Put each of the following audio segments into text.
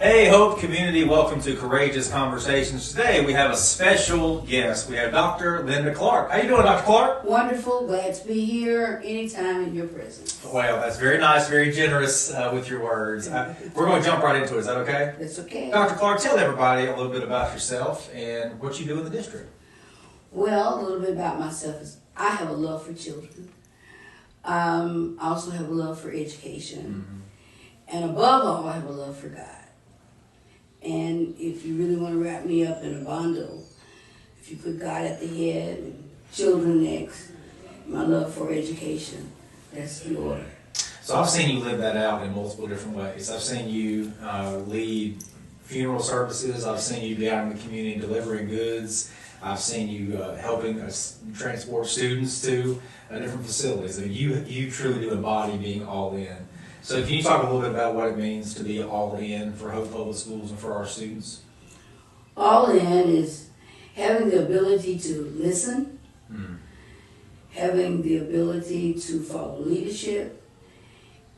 Hey, Hope community, welcome to Courageous Conversations. Today we have a special guest. We have Dr. Linda Clark. How you doing, Dr. Clark? Wonderful. Glad to be here anytime in your presence. Well, that's very nice, very generous with your words. We're going to jump right into it. Is that okay? That's okay. Dr. Clark, tell everybody a little bit about yourself and what you do in the district. Well, a little bit about myself is I have a love for children. I also have a love for education. And above all, I have a love for God. And if you really want to wrap me up in a bundle, if you put God at the head and children next, my love for education, that's the order. So I've seen you live that out in multiple different ways. I've seen you lead funeral services. I've seen you be out in the community delivering goods. I've seen you helping us transport students to different facilities. I mean, you truly do embody being all in. So can you talk a little bit about what it means to be all in for Hope Public Schools and for our students? All in is having the ability to listen, having the ability to follow leadership,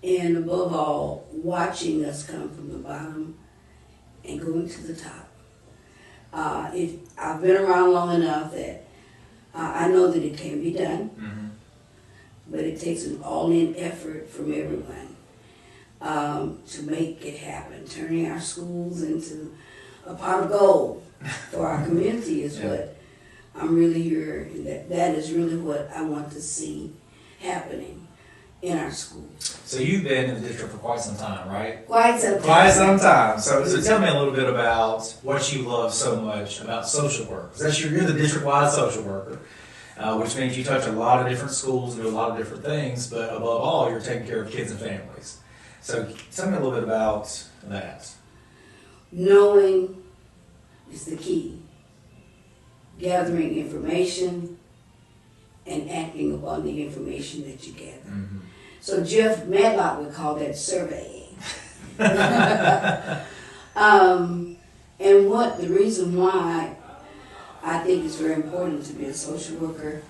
and above all, watching us come from the bottom and going to the top. I've been around long enough that I know that it can be done, but it takes an all-in effort from everyone to make it happen. Turning our schools into a pot of gold for our community is what I'm really here. That is really what I want to see happening in our schools. So you've been in the district for quite some time, right? Quite some time. Quite some time. So tell me a little bit about what you love so much about social work. Because you're the district-wide social worker, which means you touch a lot of different schools and do a lot of different things, but above all, you're taking care of kids and families. So tell me a little bit about that. Knowing is the key. Gathering information and acting upon the information that you gather. So Jeff Madlock would call that surveying. And the reason why I think it's very important to be a social worker,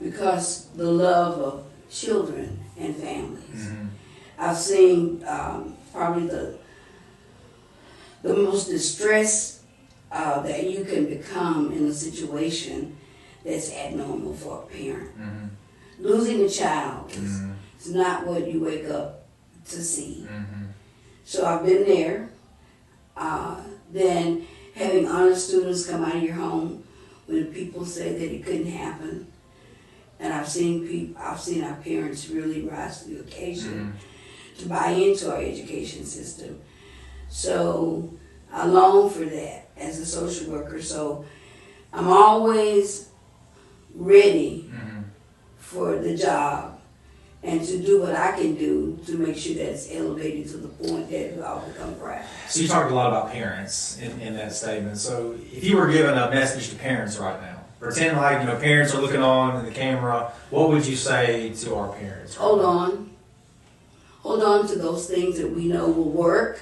because the love of children and families. I've seen probably the most distress that you can become in a situation that's abnormal for a parent. Losing a child is not what you wake up to see. So I've been there. Then having honest students come out of your home when people say that it couldn't happen. And I've seen our parents really rise to the occasion to buy into our education system. So I long for that as a social worker. So I'm always ready for the job and to do what I can do to make sure that it's elevated to the point that we all become proud. So you talked a lot about parents in that statement. So if you were given a message to parents right now, pretend like parents are looking on in the camera, what would you say to our parents? Hold on. Hold on to those things that we know will work.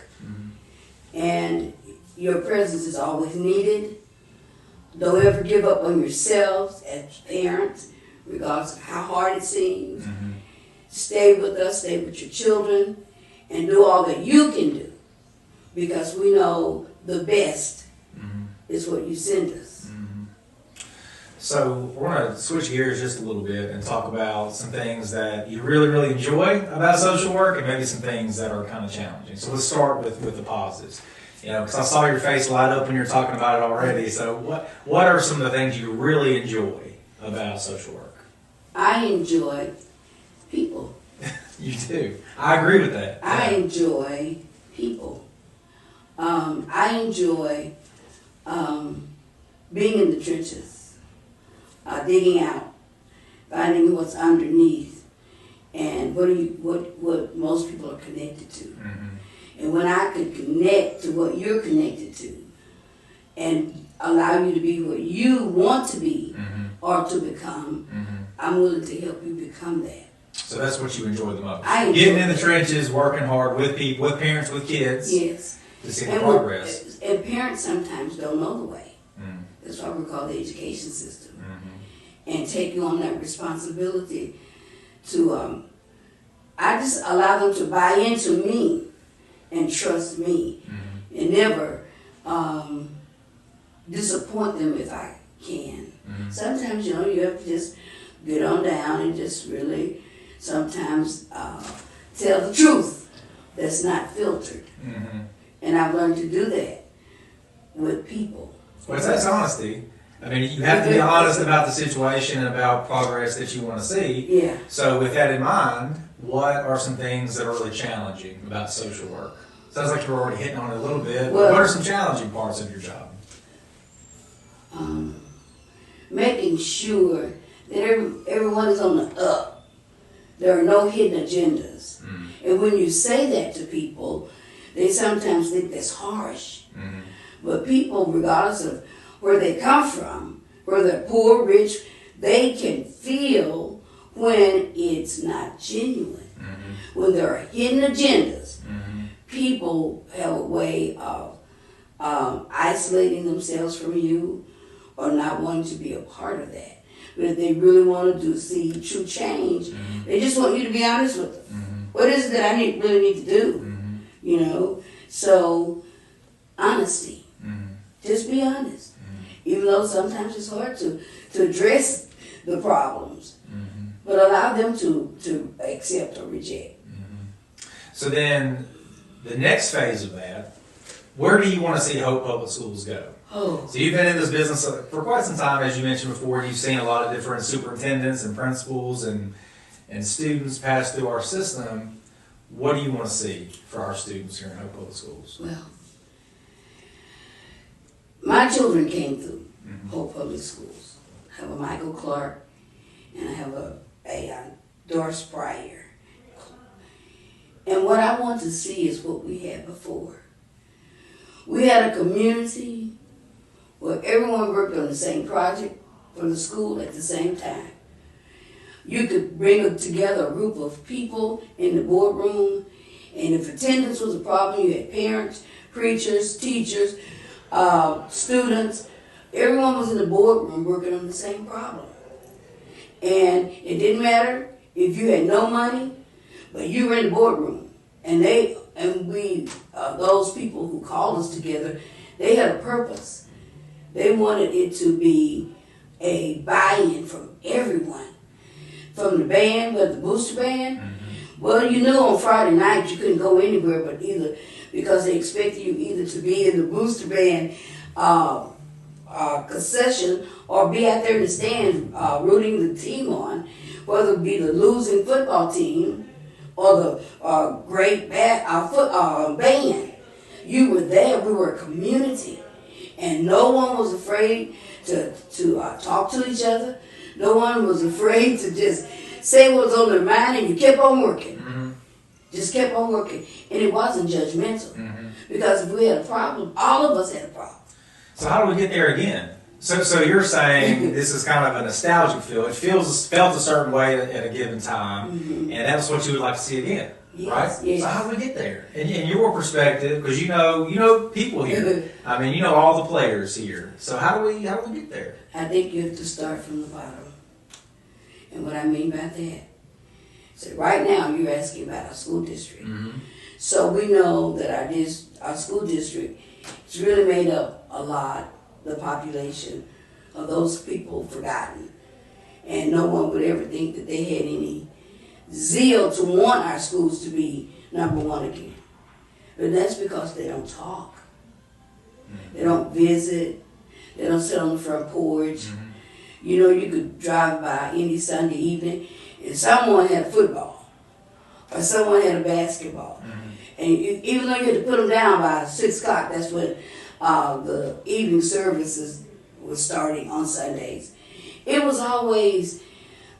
And your presence is always needed. Don't ever give up on yourselves as parents, regardless of how hard it seems. Stay with us, stay with your children, and do all that you can do. Because we know the best is what you send us. So we're going to switch gears just a little bit and talk about some things that you really, really enjoy about social work and maybe some things that are kind of challenging. So let's start with the positives. Because I saw your face light up when you're talking about it already. So what are some of the things you really enjoy about social work? I enjoy people. You do. I agree with that. I enjoy people. I enjoy being in the trenches. Digging out, finding what's underneath, and what most people are connected to. And when I could connect to what you're connected to, and allow you to be what you want to be or to become, I'm willing to help you become that. So that's what you enjoy the most. Getting in the trenches, working hard with people, with parents, with kids. Yes. To see the progress. And parents sometimes don't know the way. That's why we call the education system. And take you on that responsibility to, I just allow them to buy into me and trust me. and never disappoint them if I can. Mm-hmm. Sometimes, you have to just get on down and just really sometimes tell the truth that's not filtered. Mm-hmm. And I've learned to do that with people. Well, that's honesty. I mean, you have to be honest about the situation and about progress that you want to see. Yeah. So with that in mind, what are some things that are really challenging about social work? Sounds like you're already hitting on it a little bit. Well, what are some challenging parts of your job? Making sure that everyone is on the up. There are no hidden agendas. Mm-hmm. And when you say that to people, they sometimes think that's harsh. Mm-hmm. But people, regardless of where they come from, whether they're poor, rich, they can feel when it's not genuine. Mm-hmm. When there are hidden agendas, Mm-hmm. people have a way of isolating themselves from you or not wanting to be a part of that. But if they really want to see true change, Mm-hmm. they just want you to be honest with them. Mm-hmm. What is it that I really need to do? Mm-hmm. So honesty. Mm-hmm. Just be honest. Mm-hmm. Even though sometimes it's hard to address the problems, Mm-hmm. but allow them to accept or reject. Mm-hmm. So then, the next phase of that, where do you want to see Hope Public Schools go? Oh, So you've been in this business for quite some time, as you mentioned before. You've seen a lot of different superintendents and principals and students pass through our system. What do you want to see for our students here in Hope Public Schools? well, my children came through Mm-hmm. Hope Public Schools. I have a Michael Clark and I have a Doris Pryor. And what I want to see is what we had before. We had a community where everyone worked on the same project for the school at the same time. You could bring together a group of people in the boardroom, and if attendance was a problem, you had parents, preachers, teachers, students. Everyone was in the boardroom working on the same problem. And it didn't matter if you had no money, but you were in the boardroom. And we, those people who called us together, they had a purpose. They wanted it to be a buy-in from everyone. From the band, the booster band. Mm-hmm. Well, you knew on Friday night you couldn't go anywhere but either because they expected you either to be in the booster band concession or be out there in the stands rooting the team on, whether it be the losing football team or the great band. You were there. We were a community. And no one was afraid to talk to each other. No one was afraid to just say what was on their mind, and you kept on working. Mm-hmm. Just kept on working. And it wasn't judgmental. Mm-hmm. Because if we had a problem, all of us had a problem. So how do we get there again? So you're saying this is kind of a nostalgic feel. It felt a certain way at a given time, Mm-hmm. and that's what you would like to see again, Yes, right? yes. So how do we get there? In your perspective, because you know people here. I mean, you know all the players here. So how do we get there? I think you have to start from the bottom. And what I mean by that, so right now you're asking about our school district. Mm-hmm. So we know that our school district is really made up a lot, the population of those people forgotten. And no one would ever think that they had any zeal to want our schools to be number one again. But that's because they don't talk. Mm-hmm. They don't visit. They don't sit on the front porch. Mm-hmm. You could drive by any Sunday evening and someone had football or someone had a basketball. Mm-hmm. And even though you had to put them down by 6 o'clock, that's when the evening services was starting on Sundays. It was always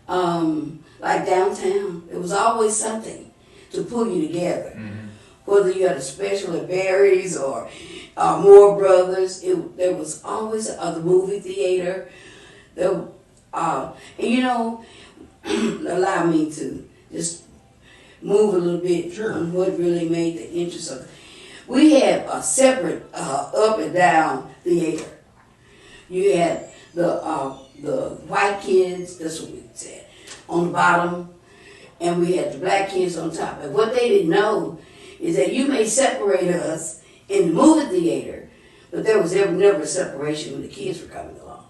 like downtown. It was always something to pull you together. Mm-hmm. Whether you had a special at Barry's or Moore Brothers, there was always the movie theater. Allow me to just move a little bit. Sure. On what really made the interest of it. We had a separate up and down theater. You had the white kids, that's what we said, on the bottom, and we had the black kids on top. And what they didn't know is that you may separate us in the movie theater, but there was never a separation when the kids were coming along.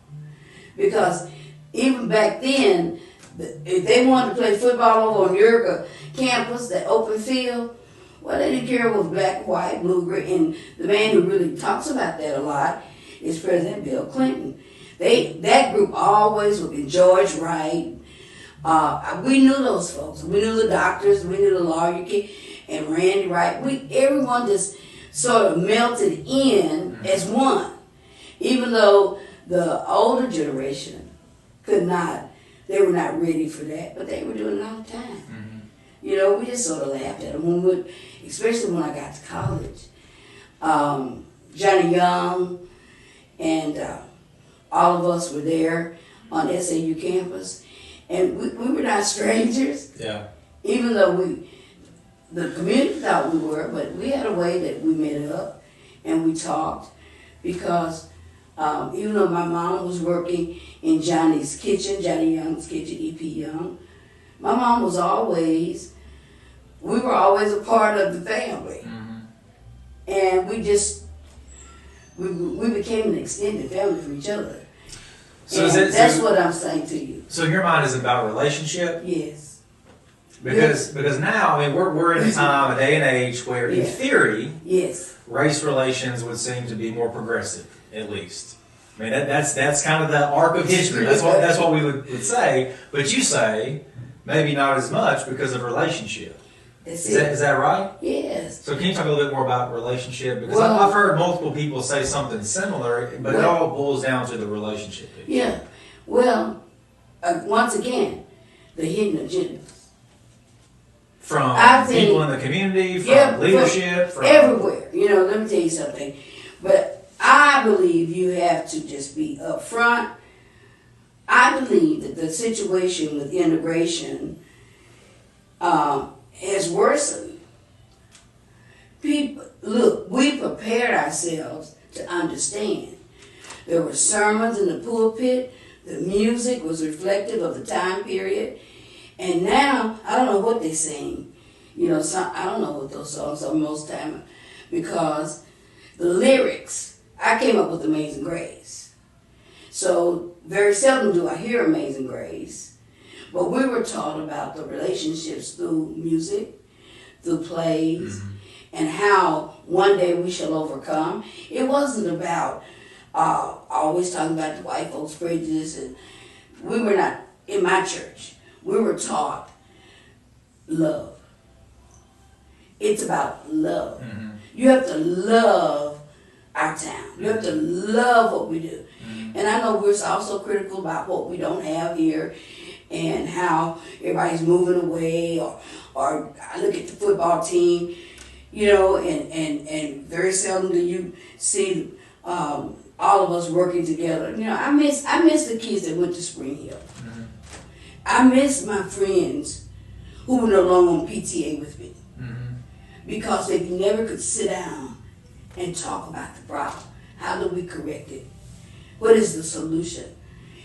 Because even back then, if they wanted to play football over on Yerga campus, that open field, well, they didn't care if it was black, white, blue, green. And the man who really talks about that a lot is President Bill Clinton. That group always would be George Wright. We knew those folks. We knew the doctors. We knew the lawyer kid, and Randy Wright. Everyone just sort of melted in as one, even though the older generation could not. They were not ready for that, but they were doing it all the time. Mm-hmm. You know, we just sort of laughed at them, especially when I got to college. Johnny Young and all of us were there on SAU campus, and we were not strangers. Yeah. Even though the community thought we were, but we had a way that we met up and we talked, because even though my mom was working in Johnny's kitchen, Johnny Young's kitchen, E.P. Young, my mom was we were always a part of the family. Mm-hmm. And we became an extended family for each other. So that's what I'm saying to you. So your mind is about relationship? Yes. Because now, I mean, we're in a time, a day and age where, in theory, race relations would seem to be more progressive, at least. I mean, that's kind of the arc of history. That's what we would say. But you say maybe not as much because of relationship. Is that right? Yes. So can you talk a little bit more about relationship? Because I've heard multiple people say something similar, but it all boils down to the relationship piece. Yeah. Well, once again, the hidden agendas. From people in the community, from leadership, from everywhere. You know, let me tell you something. But I believe you have to just be upfront. I believe that the situation with integration has worsened. Look, we prepared ourselves to understand. There were sermons in the pulpit. The music was reflective of the time period. And now, I don't know what they sing. You know, I don't know what those songs are most time, because the lyrics, I came up with Amazing Grace. So very seldom do I hear Amazing Grace. But we were taught about the relationships through music, through plays, and how one day we shall overcome. It wasn't about always talking about the white folks' prejudice. And we were not, in my church, we were taught love. It's about love. Mm-hmm. You have to love our town. You have to love what we do. Mm-hmm. And I know we're also critical about what we don't have here and how everybody's moving away, or I look at the football team, you know, and very seldom do you see all of us working together. You know, I miss the kids that went to Spring Hill. Mm-hmm. I miss my friends who were no longer on PTA with me, because they never could sit down and talk about the problem. How do we correct it? What is the solution?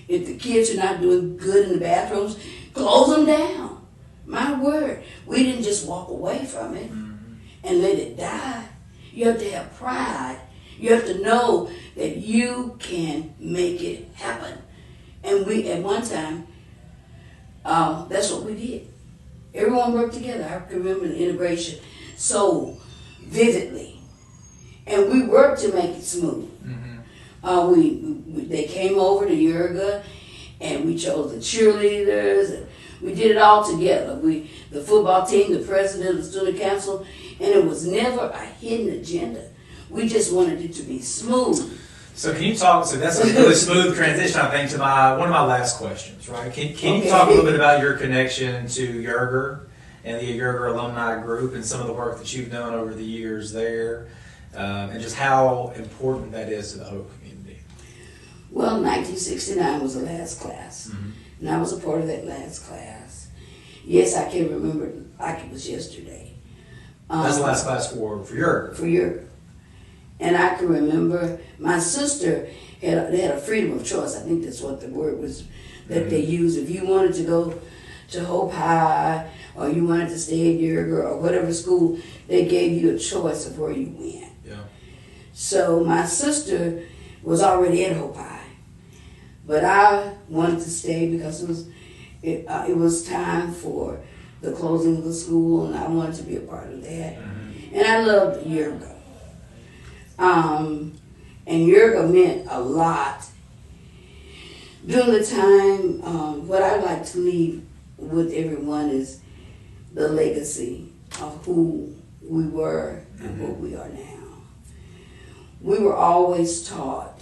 If the kids are not doing good in the bathrooms, close them down. My word, we didn't just walk away from it and let it die. You have to have pride. You have to know that you can make it happen. And we, at one time, that's what we did. Everyone worked together. I can remember the integration so vividly. And we worked to make it smooth. They came over to Yerga, and we chose the cheerleaders, and we did it all together. The football team, the president, the student council, and it was never a hidden agenda. We just wanted it to be smooth. So can you talk, so that's a really smooth transition, I think, to one of my last questions, right? Can you talk a little bit about your connection to Yerger and the Yerger alumni group and some of the work that you've done over the years there, and just how important that is to the Hope community? Well, 1969 was the last class, and I was a part of that last class. Yes, I can remember it like it was yesterday. That's the last class for Yerger? For Yerger. And I can remember my sister had a freedom of choice. I think that's what the word was that they used. If you wanted to go to Hope High, or you wanted to stay at Yerger, or whatever school, they gave you a choice of where you went. Yeah. So my sister was already at Hope High, but I wanted to stay because it was time for the closing of the school, and I wanted to be a part of that. And I loved Yerga. And Yerga meant a lot. During the time, what I'd like to leave with everyone is the legacy of who we were and what we are now. We were always taught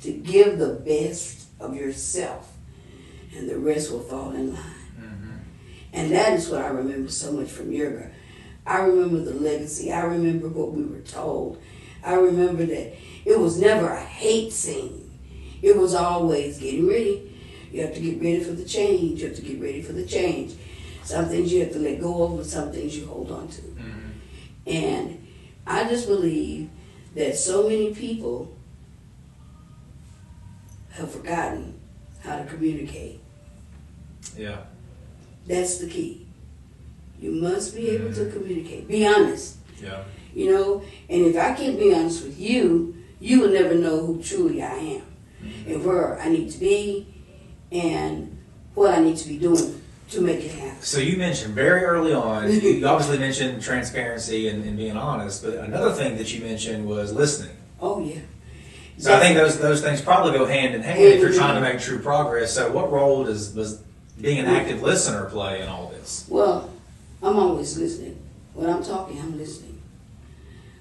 to give the best of yourself, and the rest will fall in line. And that is what I remember so much from Yerga. I remember the legacy. I remember what we were told. I remember that it was never a hate scene. It was always getting ready. You have to get ready for the change. You have to get ready for the change. Some things you have to let go of, but some things you hold on to. And I just believe that so many people have forgotten how to communicate. Yeah. That's the key. You must be able to communicate. Be honest. Yeah. You know, and if I can't be honest with you, you will never know who truly I am and where I need to be and what I need to be doing to make it happen. So you mentioned very early on, you obviously mentioned transparency and being honest, but another thing that you mentioned was listening. Oh, yeah. So I think those things probably go hand in hand if you're trying to make true progress. So what role does being an active listener play in all this? Well, I'm always listening. When I'm talking, I'm listening.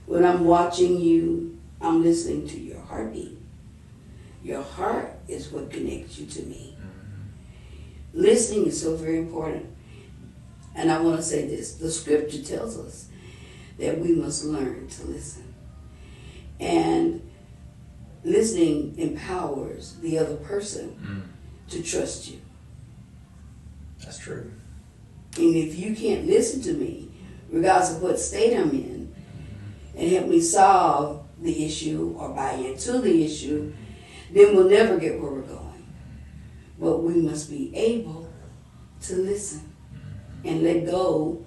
When I'm watching you, I'm listening to your heartbeat. Your heart is what connects you to me. Listening is so very important. And I want to say this. The scripture tells us that we must learn to listen. And listening empowers the other person to trust you. That's true. And if you can't listen to me, regardless of what state I'm in, and help me solve the issue or buy into the issue, then we'll never get where we're going. But we must be able to listen and let go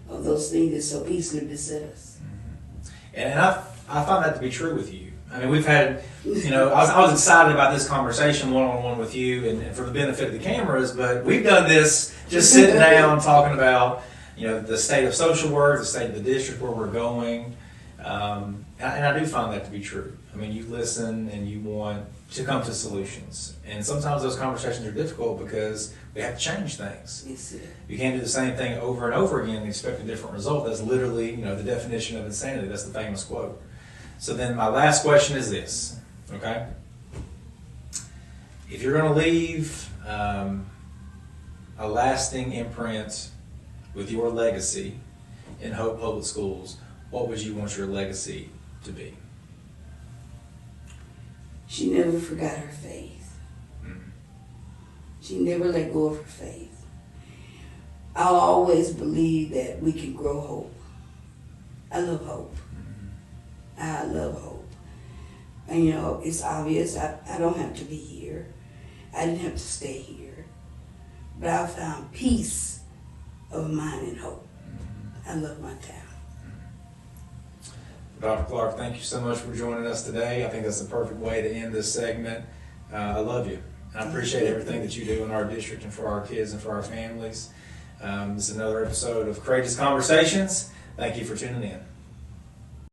of those things that so easily beset us. And I found that to be true with you. I mean, we've had, I was excited about this conversation one-on-one with you and for the benefit of the cameras, but we've done this just sitting down talking about, the state of social work, the state of the district, where we're going. And I do find that to be true. I mean, you listen and you want to come to solutions. And sometimes those conversations are difficult because we have to change things. Yes, sir. You can't do the same thing over and over again and expect a different result. That's literally, the definition of insanity. That's the famous quote. So then my last question is this, okay? If you're going to leave a lasting imprint with your legacy in Hope Public Schools, what would you want your legacy to be? She never forgot her faith. She never let go of her faith. I'll always believe that we can grow hope. I love hope. I love hope. And it's obvious I don't have to be here. I didn't have to stay here. But I found peace of mind and hope. I love my town. Dr. Clark, thank you so much for joining us today. I think that's the perfect way to end this segment. I love you. I appreciate everything that you do in our district and for our kids and for our families. This is another episode of Courageous Conversations. Thank you for tuning in.